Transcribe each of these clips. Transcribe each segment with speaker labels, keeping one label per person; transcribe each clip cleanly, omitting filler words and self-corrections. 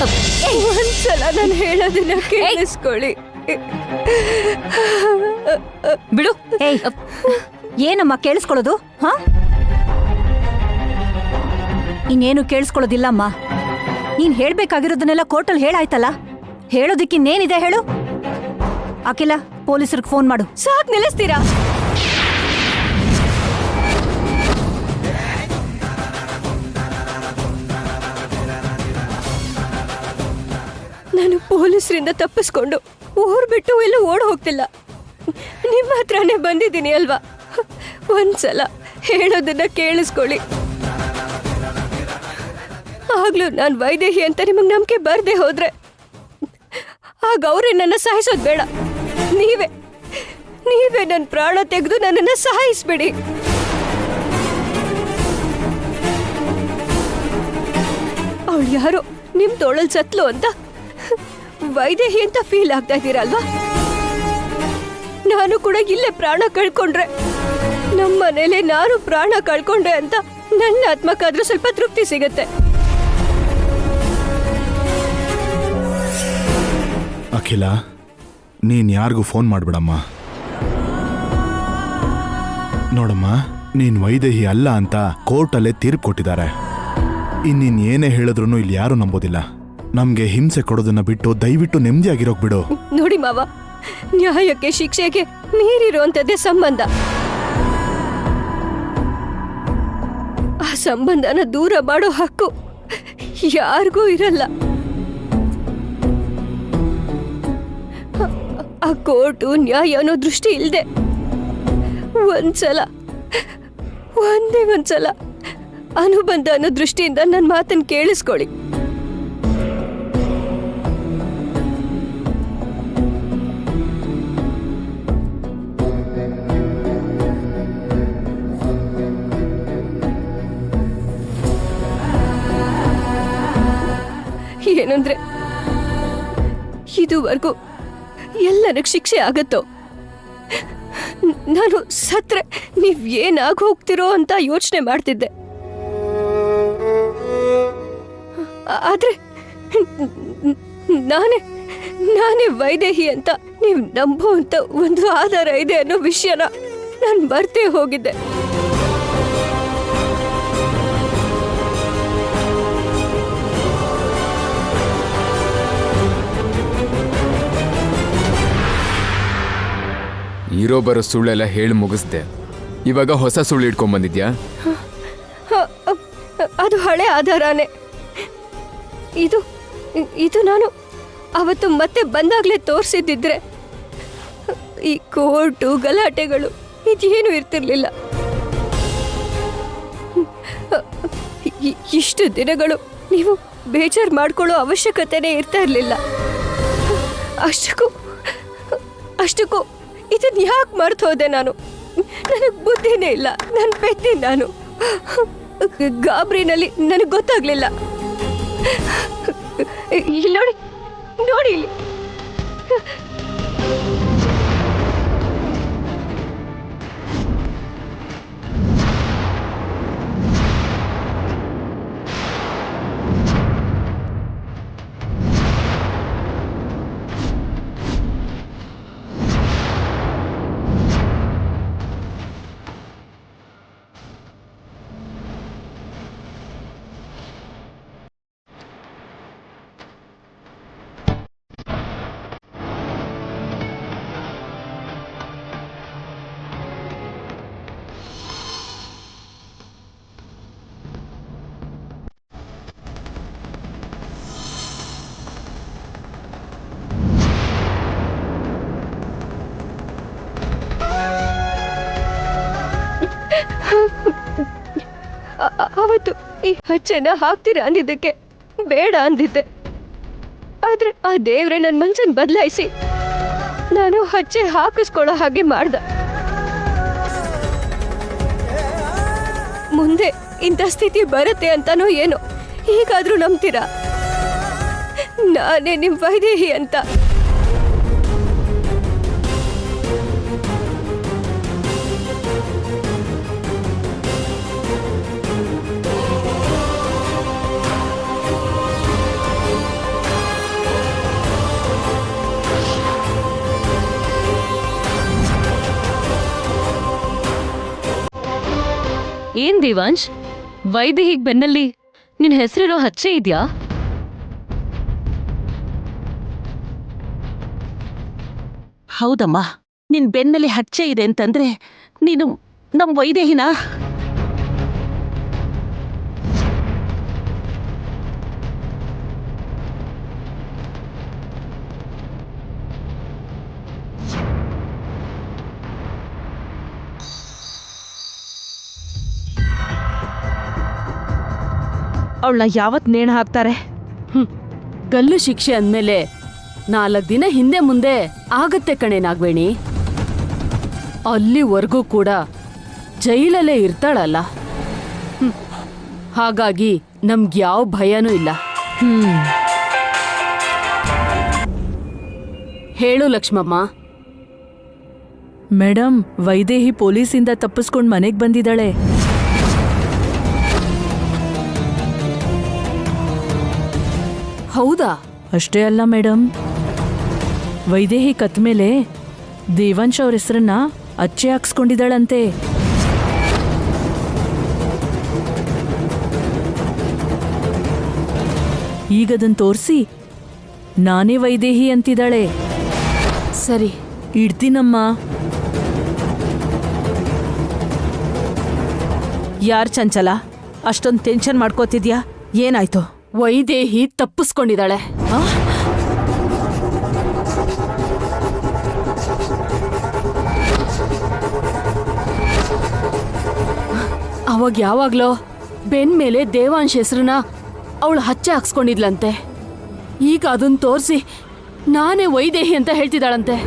Speaker 1: ಒಂದ್ಸಲ ನಾನು ಹೇಳೋದನ್ನ ಕೇಳಿಸ್ಕೊಳ್ಳಿ.
Speaker 2: ಬಿಡು. ಏನಮ್ಮ ಕೇಳಿಸ್ಕೊಳ್ಳೋದು? ಹಾ, ಇನ್ನೇನು ಕೇಳಿಸ್ಕೊಳ್ಳೋದಿಲ್ಲಮ್ಮ. ನೀನ್ ಹೇಳ್ಬೇಕಾಗಿರೋದನ್ನೆಲ್ಲ ಕೋರ್ಟಲ್ಲಿ ಹೇಳಾಯ್ತಲ್ಲ, ಹೇಳೋದಿಕ್ಕಿನ್ನೇನಿದೆ ಹೇಳು. ಅಖಿಲ, ಪೊಲೀಸರಿಗೆ ಫೋನ್ ಮಾಡು.
Speaker 1: ಸಾಕ್, ನಿಲ್ಲಿಸ್ತೀರಾ? ನಾನು ಪೊಲೀಸರಿಂದ ತಪ್ಪಿಸ್ಕೊಂಡು ಊರ್ ಬಿಟ್ಟು ಎಲ್ಲೂ ಓಡ್ ಹೋಗ್ತಿಲ್ಲ. ನಿಮ್ಮ ಹತ್ರನೇ ಬಂದಿದ್ದೀನಿ ಅಲ್ವಾ? ಒಂದ್ಸಲ ಹೇಳೋದನ್ನ ಕೇಳಿಸ್ಕೊಳ್ಳಿ. ಆಗ್ಲೂ ನಾನು ವೈದೇಹಿ ಅಂತ ನಿಮಗೆ ನಂಬಿಕೆ ಬರ್ದೆ ಹೋದ್ರೆ ಆಗ ಅವರೇ ನನ್ನ ಸಾಯಿಸೋದು ಬೇಡ. ನೀವೇ ನನ್ನ ಪ್ರಾಣ ತೆಗೆದು ನನ್ನನ್ನು ಸಾಯಿಸ್ಬಿಡಿ. ಅವಳು ಯಾರೋ ನಿಮ್ ತೋಳಲ್ ಸತ್ಲು ಅಂತ ವೈದೇಹಿ ಅಂತ ಫೀಲ್ ಆಗ್ತಾ ಇದ್ದೀರಲ್ವಾ? ನಾನು ಕೂಡ ಇಲ್ಲೇ ಪ್ರಾಣ ಕಳ್ಕೊಂಡ್ರೆ, ನಮ್ಮ ಮನೇಲೆ ನಾನು ಪ್ರಾಣ ಕಳ್ಕೊಂಡ್ರೆ ಅಂತ ನನ್ನ ಆತ್ಮಕ್ಕಾದ್ರೂ ಸ್ವಲ್ಪ ತೃಪ್ತಿ ಸಿಗತ್ತೆ.
Speaker 3: ಅಖಿಲ, ನೀನ್ ಯಾರಿಗೂ ಫೋನ್ ಮಾಡ್ಬಿಡಮ್ಮ. ನೋಡಮ್ಮ, ನೀನ್ ವೈದೇಹಿ ಅಲ್ಲ ಅಂತ ಕೋರ್ಟಲ್ಲೇ ತೀರ್ಪು ಕೊಟ್ಟಿದ್ದಾರೆ. ಇನ್ನಿನ್ ಏನೇ ಹೇಳಿದ್ರು ಇಲ್ಲಿ ಯಾರು ನಂಬೋದಿಲ್ಲ. ನಮ್ಗೆ ಹಿಂಸೆ ಕೊಡೋದನ್ನ ಬಿಟ್ಟು ದಯವಿಟ್ಟು ನೆಮ್ಮದಿಯಾಗಿರೋಕ್ ಬಿಡು.
Speaker 1: ನೋಡಿ ಮಾವ, ನ್ಯಾಯಕ್ಕೆ ಶಿಕ್ಷೆಗೆ ಮೀರಿರುವಂತದ್ದೇ ಸಂಬಂಧ. ಆ ಸಂಬಂಧನ ದೂರ ಮಾಡೋ ಹಕ್ಕು ಯಾರಿಗೂ ಇರಲ್ಲ. ಆ ಕೋರ್ಟು ನ್ಯಾಯ ಅನ್ನೋ ದೃಷ್ಟಿ ಇಲ್ದೆ ಒಂದೇ ಒಂದ್ಸಲ ಅನುಬಂಧ ಅನ್ನೋ ದೃಷ್ಟಿಯಿಂದ ನನ್ನ ಮಾತನ್ನು ಕೇಳಿಸ್ಕೊಳ್ಳಿ. ಏನಂದ್ರೆ, ಇದುವರೆಗೂ ಎಲ್ಲರಿಗೂ ಶಿಕ್ಷೆ ಆಗತ್ತೋ, ನಾನು ಸತ್ರೆ ನೀವ್ ಏನಾಗ ಹೋಗ್ತಿರೋ ಅಂತ ಯೋಚನೆ ಮಾಡ್ತಿದ್ದೆ. ಆದ್ರೆ ನಾನೇ ವೈದೇಹಿ ಅಂತ ನೀವು ನಂಬೋ ಅಂತ ಒಂದು ಆಧಾರ ಇದೆ ಅನ್ನೋ ವಿಷಯನ ನಾನು ಮರ್ತೇ ಹೋಗಿದ್ದೆ.
Speaker 4: ಇರೋ ಬರೋ ಸುಳ್ಳೆಲ್ಲ ಹೇಳಿ ಮುಗಿಸ್ದೆ. ಇವಾಗ ಹೊಸ ಸುಳ್ಳು ಇಟ್ಕೊಂಡ್ ಬಂದಿದ್ಯಾ?
Speaker 1: ಅದು ಹಳೆ ಆಧಾರನೇ. ಇದು ನಾನು ಅವತ್ತು ಮತ್ತೆ ಬಂದಾಗ್ಲೇ ತೋರಿಸಿದ್ದಿದ್ರೆ ಈ ಕೋರ್ಟು ಗಲಾಟೆಗಳು ಇದೇನು ಇರ್ತಿರ್ಲಿಲ್ಲ. ಇಷ್ಟು ದಿನಗಳು ನೀವು ಬೇಜಾರು ಮಾಡ್ಕೊಳ್ಳೋ ಅವಶ್ಯಕತೆನೇ ಇರ್ತಾ ಇರ್ಲಿಲ್ಲ. ಅಷ್ಟಕ್ಕೂ ಇದನ್ನ ಯಾಕೆ ಮರ್ತು ಹೋದೆ ನಾನು? ನನಗೆ ಬುದ್ಧಿನೇ ಇಲ್ಲ. ನನ್ನ ಪೆತ್ತಿ ನಾನು ಗಾಬರಿನಲ್ಲಿ ನನಗೆ ಗೊತ್ತಾಗ್ಲಿಲ್ಲ. ಇಲ್ಲಿ ನೋಡಿ ಇಲ್ಲಿ. ಅವತ್ತು ಈ ಹಚ್ಚೆನ ಹಾಕ್ತೀರಾ ಅಂದಿದ್ದಕ್ಕೆ ಬೇಡ ಅಂದಿದ್ದೆ. ಆದ್ರೆ ಆ ದೇವ್ರೆ ನನ್ನ ಮನ್ಸನ್ ಬದಲಾಯಿಸಿ ನಾನು ಹಚ್ಚೆ ಹಾಕಿಸ್ಕೊಳ್ಳೋ ಹಾಗೆ ಮಾಡ್ದ. ಮುಂದೆ ಇಂಥ ಸ್ಥಿತಿ ಬರುತ್ತೆ ಅಂತಾನೋ ಏನೋ. ಹೀಗಾದ್ರೂ ನಂಬ್ತೀರಾ ನಾನೇ ನಿಮ್ ವೈದೇಹಿ ಅಂತ?
Speaker 5: ಏನ್ ದೇವಾಂಶ್, ವೈದೇಹಿಗ್ ಬೆನ್ನಲ್ಲಿ ನಿನ್ ಹೆಸರಿರೋ ಹಚ್ಚೆ ಇದ್ಯಾ?
Speaker 6: ಹೌದಮ್ಮ, ನಿನ್ ಬೆನ್ನಲ್ಲಿ ಹಚ್ಚೆ ಇದೆ ಅಂತಂದ್ರೆ ನೀನು ನಮ್ ವೈದೇಹಿನ? ಅವಳನ್ನ ಯಾವತ್ ನೇಣು ಹಾಕ್ತಾರೆ?
Speaker 7: ಗಲ್ಲು ಶಿಕ್ಷೆ ಅಂದ್ಮೇಲೆ 4 ದಿನ ಹಿಂದೆ ಮುಂದೆ ಆಗತ್ತೆ ಕಣೆ ನಾಗವೇಣಿ. ಅಲ್ಲಿವರೆಗೂ ಕೂಡ ಜೈಲಲ್ಲೇ ಇರ್ತಾಳಲ್ಲ. ಹಾಗಾಗಿ ನಮ್ಗ್ಯಾವ ಭಯನೂ ಇಲ್ಲ. ಹೇಳು ಲಕ್ಷ್ಮಮ್ಮ.
Speaker 8: ಮೇಡಮ್, ವೈದೇಹಿ ಪೊಲೀಸಿಂದ ತಪ್ಪಿಸ್ಕೊಂಡ್ ಮನೆಗ್ ಬಂದಿದ್ದಾಳೆ.
Speaker 7: ಹೌದಾ?
Speaker 8: ಅಷ್ಟೇ ಅಲ್ಲ ಮೇಡಮ್, ವೈದೇಹಿ ಕತ್ ಮೇಲೆ ದೇವಾಂಶ್ ಅವ್ರ ಹೆಸರನ್ನ ಅಚ್ಚೆ ಹಾಕ್ಸ್ಕೊಂಡಿದ್ದಾಳಂತೆ. ಈಗದನ್ ತೋರಿಸಿ ನಾನೇ ವೈದೇಹಿ ಅಂತಿದ್ದಾಳೆ.
Speaker 7: ಸರಿ,
Speaker 8: ಇಡ್ತೀನಮ್ಮ.
Speaker 6: ಯಾರ್ ಚಂಚಲ ಅಷ್ಟೊಂದು ಟೆನ್ಷನ್ ಮಾಡ್ಕೋತಿದ್ಯಾ? ಏನಾಯ್ತು?
Speaker 7: ವೈದೇಹಿ ತಪ್ಪಿಸ್ಕೊಂಡಿದ್ದಾಳೆ. ಅವಾಗ ಯಾವಾಗ್ಲೋ ಬೆನ್ ಮೇಲೆ ದೇವಾಂಶ್ ಹೆಸರನ್ನ ಅವಳು ಹಚ್ಚೆ ಹಾಕ್ಸ್ಕೊಂಡಿದ್ಲಂತೆ. ಈಗ ಅದನ್ನ ತೋರಿಸಿ ನಾನೇ ವೈದೇಹಿ ಅಂತ ಹೇಳ್ತಿದ್ದಾಳಂತೆ.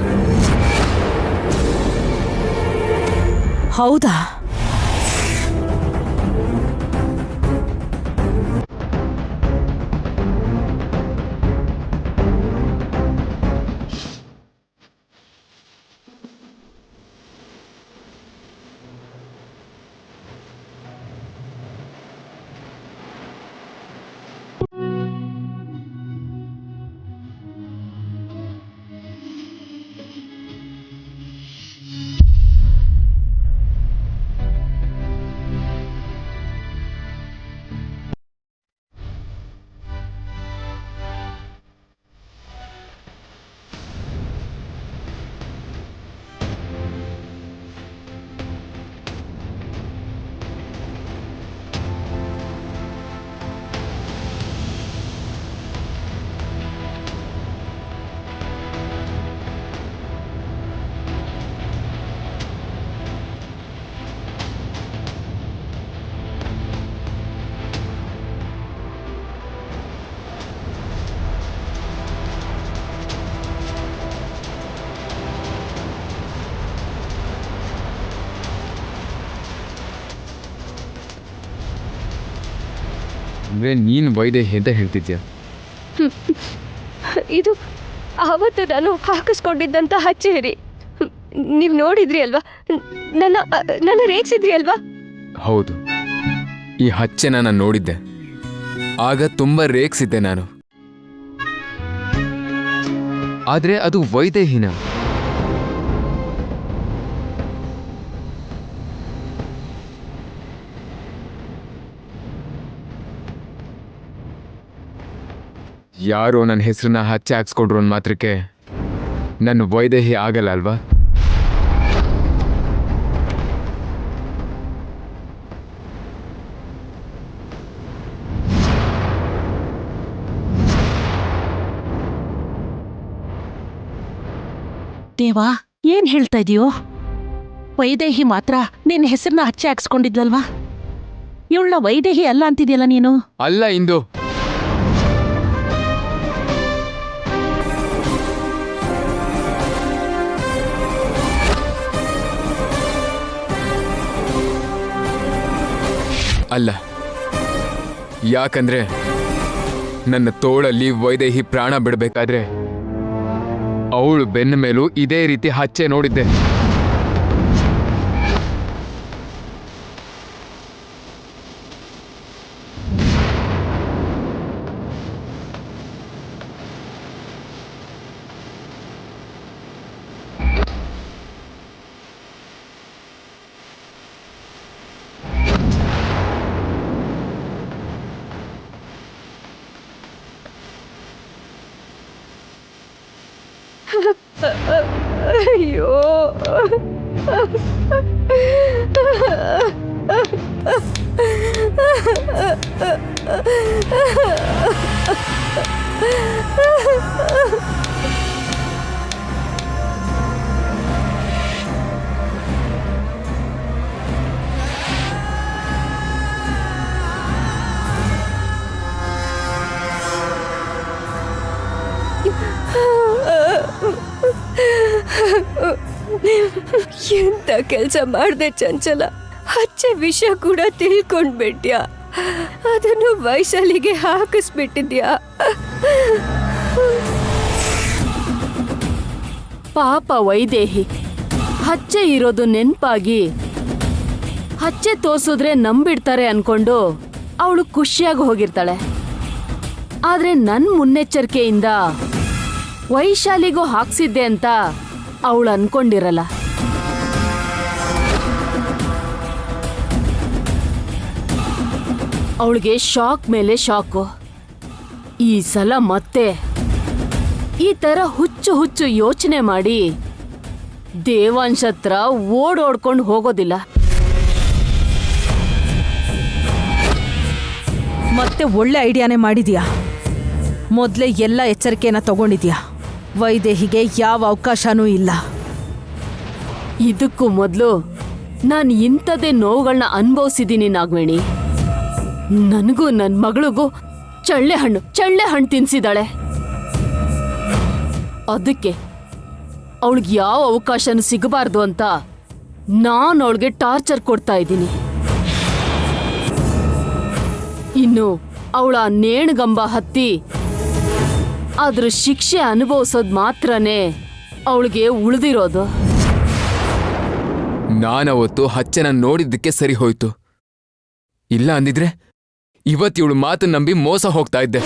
Speaker 6: ಹೌದಾ?
Speaker 4: ಅಂದ್ರೆ ನೀನ್ ವೈದೇಹಿ ಅಂತ ಹೇಳ್ತಿದ್ಯಾ?
Speaker 1: ಇದು ಆವತ್ತು ನಾನು ಹಾಕಿಸ್ಕೊಂಡಿದ್ದಂತ ಹಚ್ಚೇರಿ. ನೀವು ನೋಡಿದ್ರಿ ಅಲ್ವಾ? ನನ್ನ ರೇಗಿಸಿದ್ರಿ ಅಲ್ವಾ?
Speaker 4: ಹೌದು, ಈ ಹಚ್ಚೆನ ನಾನು ನೋಡಿದ್ದೆ. ಆಗ ತುಂಬಾ ರೇಗ್ಸಿದ್ದೆ ನಾನು. ಆದ್ರೆ ಅದು ವೈದೇಹಿನ. ಯಾರೋ ನನ್ನ ಹೆಸರನ್ನ ಹಚ್ಚೆ ಹಾಕ್ಸ್ಕೊಡ್ರು ಅಂದ್ ಮಾತ್ರಕ್ಕೆ ನನ್ನ ವೈದೇಹಿ ಆಗಲ್ಲ ಅಲ್ವಾ?
Speaker 6: ದೇವಾ, ಏನ್ ಹೇಳ್ತಾ ಇದೀಯೋ? ವೈದೇಹಿ ಮಾತ್ರ ನಿನ್ನ ಹೆಸರನ್ನ ಹಚ್ಚೆ ಹಾಕ್ಸ್ಕೊಂಡಿದ್ಲಲ್ವಾ? ಇವಳ ವೈದೇಹಿ ಅಲ್ಲ ಅಂತಿದ್ಯಲ್ಲ ನೀನು?
Speaker 4: ಅಲ್ಲ ಇಂದು. ಅಲ್ಲ, ಯಾಕಂದ್ರೆ ನನ್ನ ತೋಳಲ್ಲಿ ವೈದೇಹಿ ಪ್ರಾಣ ಬಿಡಬೇಕಾದ್ರೆ ಅವಳು ಬೆನ್ನ ಮೇಲೂ ಇದೇ ರೀತಿ ಹಚ್ಚೆ ನೋಡಿದ್ದೆ.
Speaker 1: ಎಂತ ಕೆಲ್ಸ ಮಾಡ್ದೆ ಚಂಚಲ, ಹಚ್ಚೆ ವಿಷಯ ಕೂಡ ತಿಳ್ಕೊಂಡ್ಬಿಟ್ಯಾ, ಅದನ್ನು ವೈಶಾಲಿಗೆ ಹಾಕಿಸ್ಬಿಟ್ಟಿದ್ಯಾ.
Speaker 7: ಪಾಪ ವೈದೇಹಿ ಹಚ್ಚೆ ಇರೋದು ನೆನ್ಪಾಗಿ ಹಚ್ಚೆ ತೋರ್ಸಿದ್ರೆ ನಂಬಿಡ್ತಾರೆ ಅನ್ಕೊಂಡು ಅವಳು ಖುಷಿಯಾಗಿ ಹೋಗಿರ್ತಾಳೆ. ಆದ್ರೆ ನನ್ ಮುನ್ನೆಚ್ಚರಿಕೆಯಿಂದ ವೈಶಾಲಿಗೂ ಹಾಕ್ಸಿದ್ದೆ ಅಂತ ಅವಳು ಅನ್ಕೊಂಡಿರಲ್ಲ. ಅವಳಿಗೆ ಶಾಕ್ ಮೇಲೆ ಶಾಕು. ಈ ಸಲ ಮತ್ತೆ ಈ ತರ ಹುಚ್ಚು ಹುಚ್ಚು ಯೋಚನೆ ಮಾಡಿ ದೇವಾಂಶ್ ಹತ್ರ ಓಡೋಡ್ಕೊಂಡು ಹೋಗೋದಿಲ್ಲ.
Speaker 2: ಮತ್ತೆ ಒಳ್ಳೆ ಐಡಿಯಾನೇ ಮಾಡಿದ್ಯಾ. ಮೊದಲೇ ಎಲ್ಲ ಎಚ್ಚರಿಕೆನ ತಗೊಂಡಿದ್ಯಾ. ವೈದೇಹಿಗೆ ಯಾವ ಅವಕಾಶನೂ ಇಲ್ಲ.
Speaker 7: ಇದಕ್ಕೂ ಮೊದಲು ನಾನು ಇಂಥದ್ದೇ ನೋವುಗಳನ್ನ ಅನುಭವಿಸಿದ್ದೀನಿ ನಾಗವೇಣಿ. ನನಗೂ ನನ್ನ ಮಗಳಿಗೂ ಚಳ್ಳೆ ಹಣ್ಣು ತಿನ್ಸಿದಾಳೆ. ಅದಕ್ಕೆ ಅವಳಿಗೆ ಯಾವ ಅವಕಾಶನೂ ಸಿಗಬಾರ್ದು ಅಂತ ನಾನು ಅವಳಿಗೆ ಟಾರ್ಚರ್ ಕೊಡ್ತಾ ಇದ್ದೀನಿ. ಇನ್ನು ಅವಳ ನೇಣುಗಂಬ ಹತ್ತಿ ಅದ್ರ ಶಿಕ್ಷೆ ಅನುಭವಿಸೋದು ಮಾತ್ರನೇ ಅವಳಿಗೆ ಉಳಿದಿರೋದು.
Speaker 4: ನಾನವತ್ತು ಹಚ್ಚನ ನೋಡಿದ್ದಕ್ಕೆ ಸರಿ ಹೋಯ್ತು. ಇಲ್ಲ ಅಂದಿದ್ರೆ ಇವತ್ತಿವಳು ಮಾತು ನಂಬಿ ಮೋಸ ಹೋಗ್ತಾ ಇದ್ದೆ.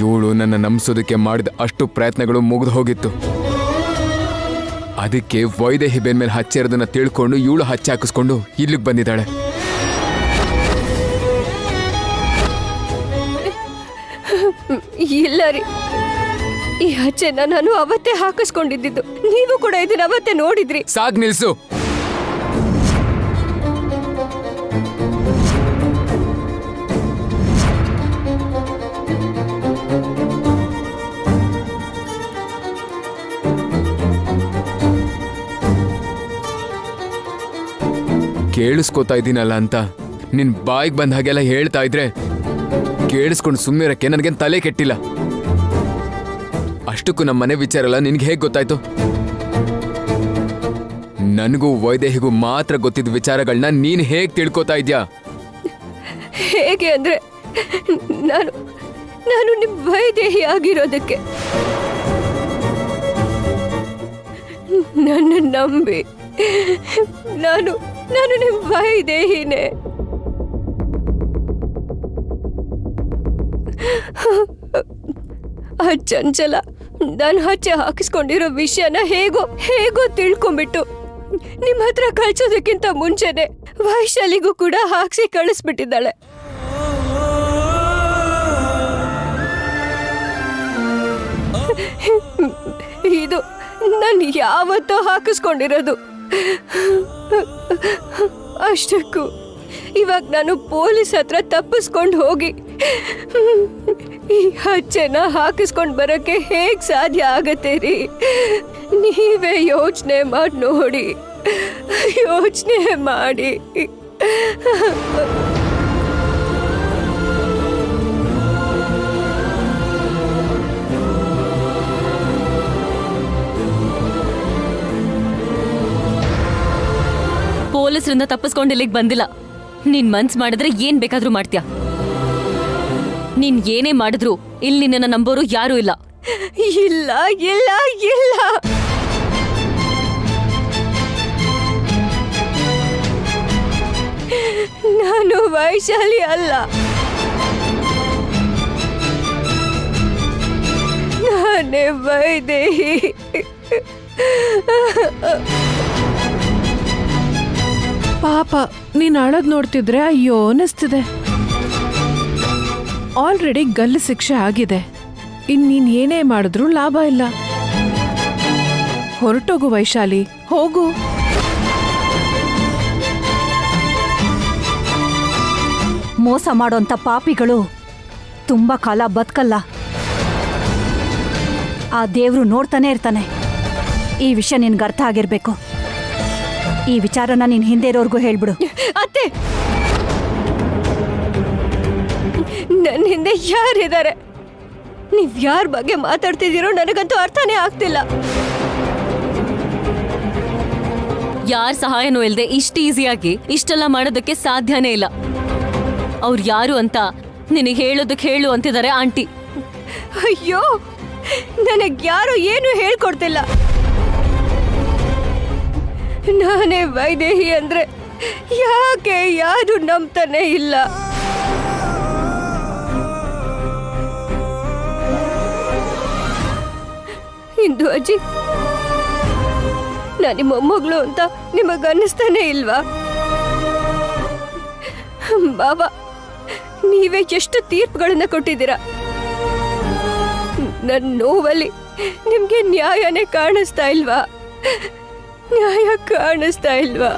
Speaker 4: ಇವಳು ನನ್ನ ನಂಬಿಸೋದಕ್ಕೆ ಮಾಡಿದ ಅಷ್ಟು ಪ್ರಯತ್ನಗಳು ಮುಗಿದು ಹೋಗಿತ್ತು. ಅದಕ್ಕೆ ವೈದೇಹಿ ಬೆನ್ಮೇಲೆ ಹಚ್ಚಿರೋದನ್ನ ತಿಳ್ಕೊಂಡು ಇವಳು ಹಚ್ಚಿ ಹಾಕಿಸ್ಕೊಂಡು ಇಲ್ಲಿಗೆ ಬಂದಿದ್ದಾಳೆ.
Speaker 1: ಇಲ್ಲ ರೀ, ಈ ಹಚ್ಚೆನ ನಾನು ಅವತ್ತೇ ಹಾಕಿಸ್ಕೊಂಡಿದ್ದು. ನೀವು ಕೂಡ ಇದನ್ನ ಅವತ್ತೇ ನೋಡಿದ್ರಿ.
Speaker 4: ಸಾಕ್ ನಿಲ್ಸು. ಕೇಳಿಸ್ಕೋತಾ ಇದ್ದೀನಲ್ಲ ಅಂತ ನಿನ್ ಬಾಯಿಗೆ ಬಂದ ಹಾಗೆಲ್ಲ ಹೇಳ್ತಾ ಇದ್ರೆ ಕೇಳಿಸ್ಕೊಂಡು ಸುಮ್ಮನಿರಕ್ಕೆ ನನಗೇನು ತಲೆ ಕೆಟ್ಟಿಲ್ಲ. ಅಷ್ಟಕ್ಕೂ ನಮ್ಮ ಮನೆ ವಿಚಾರ ಎಲ್ಲ ನಿನ್ಗೆ ಹೇಗೆ ಗೊತ್ತಾಯ್ತು? ನನಗೂ ವೈದೇಹಿಗೂ ಮಾತ್ರ ಗೊತ್ತಿದ್ದ ವಿಚಾರಗಳನ್ನ ನೀನ್ ಹೇಗೆ ತಿಳ್ಕೊತಾ ಇದ್ಯಾ?
Speaker 1: ಹೇಗೆ ಅಂದ್ರೆ ನಾನು ನಿಮ್ ವೈದೇಹಿ ಆಗಿರೋದಕ್ಕೆ ನನ್ನ ನಂಬಿ ನಾನು ನಿಮ್ ವೈದೇಹಿನೇ. ಆ ಚಂಚಲ ನಾನು ಹಚ್ಚೆ ಹಾಕಿಸ್ಕೊಂಡಿರೋ ವಿಷಯನ ಹೇಗೋ ತಿಳ್ಕೊಂಡ್ಬಿಟ್ಟು ನಿಮ್ಮ ಹತ್ರ ಕಳ್ಸೋದಕ್ಕಿಂತ ಮುಂಚೆನೆ ವೈಶಾಲಿಗೂ ಕೂಡ ಹಾಕ್ಸಿ ಕಳಿಸ್ಬಿಟ್ಟಿದ್ದಾಳೆ. ಇದು ನಾನು ಯಾವತ್ತೋ ಹಾಕಿಸ್ಕೊಂಡಿರೋದು. ಅಷ್ಟಕ್ಕೂ ಇವಾಗ ನಾನು ಪೊಲೀಸ್ ಹತ್ರ ತಪ್ಪಿಸ್ಕೊಂಡು ಹೋಗಿ ಈ ಹಚ್ಚೆನ ಹಾಕಿಸ್ಕೊಂಡು ಬರೋಕ್ಕೆ ಹೇಗ್ ಸಾಧ್ಯ ಆಗತ್ತೆ ರೀ? ನೀವೇ ಯೋಚನೆ ಮಾಡಿ ನೋಡಿ, ಯೋಚನೆ ಮಾಡಿ.
Speaker 5: ಪೊಲೀಸರಿಂದ ತಪ್ಪಿಸ್ಕೊಂಡು ಇಲ್ಲಿಗೆ ಬಂದಿಲ್ಲ. ನೀನ್ ಮನ್ಸ್ ಮಾಡಿದ್ರೆ ಏನ್ ಬೇಕಾದ್ರೂ ಮಾಡ್ತೀಯ. ನೀನ್ ಏನೇ ಮಾಡಿದ್ರು ಇಲ್ಲಿ ನಿನ್ನ ನಂಬೋರು ಯಾರೂ ಇಲ್ಲ.
Speaker 1: ಇಲ್ಲ ಇಲ್ಲ ಇಲ್ಲ, ನಾನು ವೈಶಾಲಿ ಅಲ್ಲ. ನಾನೇ ವೈದೇಹಿ.
Speaker 9: ಪಾಪ ನೀನ್ ಅಳೋದ್ ನೋಡ್ತಿದ್ರೆ ಅಯ್ಯೋ ಅನಿಸ್ತಿದೆ. ಆಲ್ರೆಡಿ ಗಲ್ಲು ಶಿಕ್ಷೆ ಆಗಿದೆ. ನೀನ್ ಏನೇ ಮಾಡಿದ್ರೂ ಲಾಭ ಇಲ್ಲ. ಹೊರಟೋಗು ವೈಶಾಲಿ, ಹೋಗು.
Speaker 10: ಮೋಸ ಮಾಡೋಂಥ ಪಾಪಿಗಳು ತುಂಬಾ ಕಾಲ ಬದುಕಲ್ಲ. ಆ ದೇವ್ರು ನೋಡ್ತಾನೆ ಇರ್ತಾನೆ. ಈ ವಿಷಯ ನಿನ್ಗೆ ಅರ್ಥ ಆಗಿರ್ಬೇಕು. ಈ ವಿಚಾರನ ನೀನ್ ಹಿಂದೆ ಇರೋರ್ಗೂ ಹೇಳ್ಬಿಡು.
Speaker 1: ಅತ್ತೆ, ನನ್ನ ಹಿಂದೆ ಯಾರಿದ್ದಾರೆ? ನೀವ್ ಯಾರ ಬಗ್ಗೆ ಮಾತಾಡ್ತಿದ್ದೀರೋ ನನಗಂತೂ ಅರ್ಥನೇ ಆಗ್ತಿಲ್ಲ.
Speaker 5: ಯಾರ ಸಹಾಯನೂ ಇಲ್ಲದೆ ಇಷ್ಟು ಈಸಿಯಾಗಿ ಇಷ್ಟೆಲ್ಲ ಮಾಡೋದಕ್ಕೆ ಸಾಧ್ಯನೇ ಇಲ್ಲ. ಅವ್ರು ಯಾರು ಅಂತ ನಿನಗೆ ಹೇಳೋದಕ್ಕೆ ಹೇಳು ಅಂತಿದ್ದಾರೆ ಆಂಟಿ.
Speaker 1: ಅಯ್ಯೋ, ನನಗ್ ಯಾರು ಏನು ಹೇಳ್ಕೊಡ್ತಿಲ್ಲ. ನಾನೇ ವೈದೇಹಿ ಅಂದ್ರೆ ಯಾಕೆ ಯಾರು ನಂಬ್ತಾನೆ ಇಲ್ಲ? ಇಂದು ಅಜ್ಜಿ, ನಾನು ನಿಮ್ಮ ಮೊಮ್ಮಗಳು ಅಂತ ನಿಮಗ ಅನ್ನಿಸ್ತಾನೆ ಇಲ್ವಾ? ಬಾಬಾ, ನೀವೇ ಎಷ್ಟು ತೀರ್ಪುಗಳನ್ನ ಕೊಟ್ಟಿದ್ದೀರಾ. ನನ್ನ ನೋವಲ್ಲಿ ನಿಮ್ಗೆ ನ್ಯಾಯನೇ ಕಾಣಿಸ್ತಾ ಇಲ್ವಾ? ನ್ಯಾಯ ಕಾಣಿಸ್ತಾ ಇಲ್ವಾ?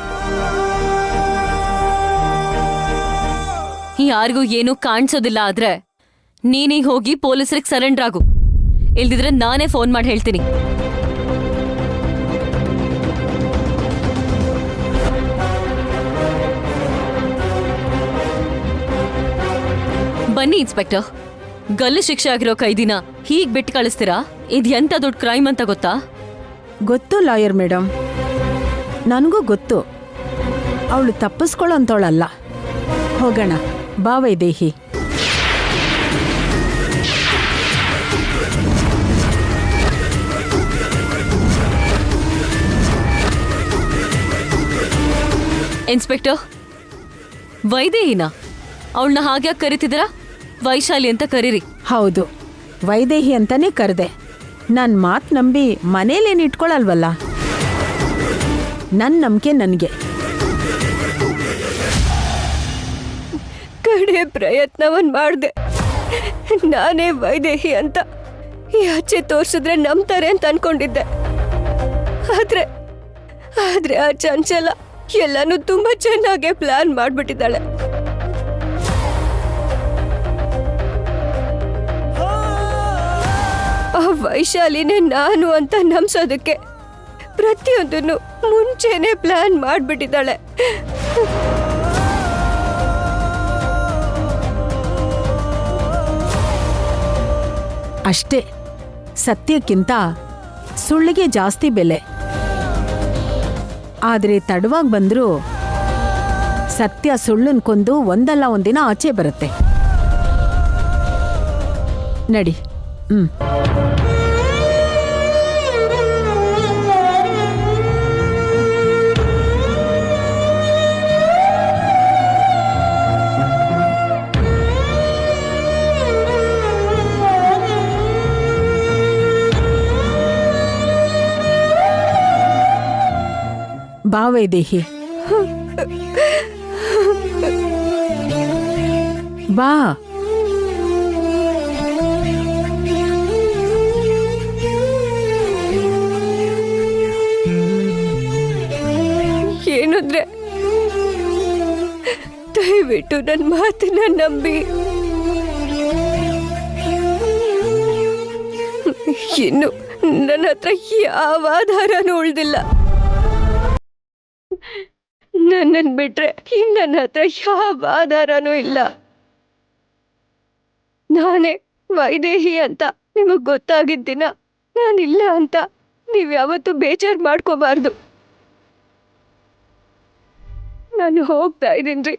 Speaker 5: ಯಾರಿಗೂ ಏನೂ ಕಾಣಿಸೋದಿಲ್ಲ ಆದ್ರೆ ನೀನೀಗ ಹೋಗಿ ಪೊಲೀಸರಿಗೆ ಸರೆಂಡರ್ ಆಗು. ಇಲ್ದಿದ್ರೆ ನಾನೇ ಫೋನ್ ಮಾಡಿ ಹೇಳ್ತೀನಿ. ಬನ್ನಿ ಇನ್ಸ್ಪೆಕ್ಟರ್, ಗಲ್ಲು ಶಿಕ್ಷೆ ಆಗಿರೋ ಕೈದಿನ ಹೀಗ್ ಬಿಟ್ಟು ಕಳಿಸ್ತೀರಾ? ಇದು ಎಂತ ದೊಡ್ಡ ಕ್ರೈಮ್ ಅಂತ ಗೊತ್ತಾ?
Speaker 2: ಗೊತ್ತು ಲಾಯರ್ ಮೇಡಮ್, ನನಗೂ ಗೊತ್ತು. ಅವಳು ತಪ್ಪಿಸ್ಕೊಳ್ಳೋಂಥವಳಲ್ಲ. ಹೋಗೋಣ ಬಾ ವೈದೇಹಿ.
Speaker 5: ಇನ್ಸ್ಪೆಕ್ಟರ್, ವೈದೇಹಿನ ಅವಳನ್ನ ಹಾಗ್ಯಾಕೆ ಕರಿತಿದ್ದೀರಾ? ವೈಶಾಲಿ ಅಂತ ಕರೀರಿ.
Speaker 2: ಹೌದು, ವೈದೇಹಿ ಅಂತಾನೆ ಕರೆದೆ. ನನ್ನ ಮಾತು ನಂಬಿ ಮನೇಲೇನು ಇಟ್ಕೊಳಲ್ವಲ್ಲ. ನನ್ನ ನಂಬಿಕೆ ನನಗೆ.
Speaker 1: ಕಡೆ ಪ್ರಯತ್ನವನ್ನ ಮಾಡಿದೆ. ನಾನೇ ವೈದೇಹಿ ಅಂತ ಆಚೆ ತೋರಿಸಿದ್ರೆ ನಂಬ್ತಾರೆ ಅಂತ ಅನ್ಕೊಂಡಿದ್ದೆ. ಆದ್ರೆ ಆ ಚಂಚಲ ಎಲ್ಲಾನು ತುಂಬಾ ಚೆನ್ನಾಗಿ ಪ್ಲಾನ್ ಮಾಡ್ಬಿಟ್ಟಿದ್ದಾಳೆ. ಆ ವೈಶಾಲಿನೇ ನಾನು ಅಂತ ನಂಬಿಸೋದಕ್ಕೆ ಪ್ರತಿಯೊಂದನ್ನು ಮುಂಚೆನೆ ಪ್ಲಾನ್ ಮಾಡ್ಬಿಟ್ಟಿದ್ದಾಳೆ.
Speaker 2: ಅಷ್ಟೇ, ಸತ್ಯಕ್ಕಿಂತ ಸುಳ್ಳಿಗೆ ಜಾಸ್ತಿ ಬೆಲೆ. ಆದರೆ ತಡವಾಗಿ ಬಂದರೂ ಸತ್ಯ ಸುಳ್ಳನ್ ಕೊಂದು ಒಂದಲ್ಲ ಒಂದಿನ ಆಚೆ ಬರುತ್ತೆ. ನಡಿ. ಬಾ ವೈದೇಹಿ, ಬಾ.
Speaker 1: ಏನಂದ್ರೆ ದಯವಿಟ್ಟು ನನ್ನ ಮಾತನ್ನ ನಂಬಿ. ಇನ್ನು ನನ್ನ ಹತ್ರ ಯಾವ ಆಧಾರನೂ ಉಳ್ದಿಲ್ಲ. ನನ್ನನ್ನು ಬಿಟ್ರೆ ನನ್ನ ಹತ್ರ ಯಾವ ಆಧಾರನೂ ಇಲ್ಲ. ನಾನೇ ವೈದೇಹಿ ಅಂತ ನಿಮಗ್ ಗೊತ್ತಾಗಿದ್ದಿನ ನಾನಿಲ್ಲ ಅಂತ ನೀವ್ ಯಾವತ್ತೂ ಬೇಜಾರು ಮಾಡ್ಕೋಬಾರ್ದು. ನಾನು ಹೋಗ್ತಾ ಇದ್ದೀನ್ರಿ,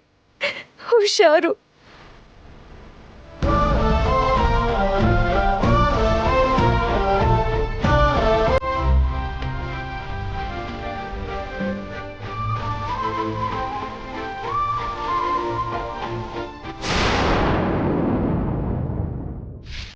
Speaker 1: ಹುಷಾರು.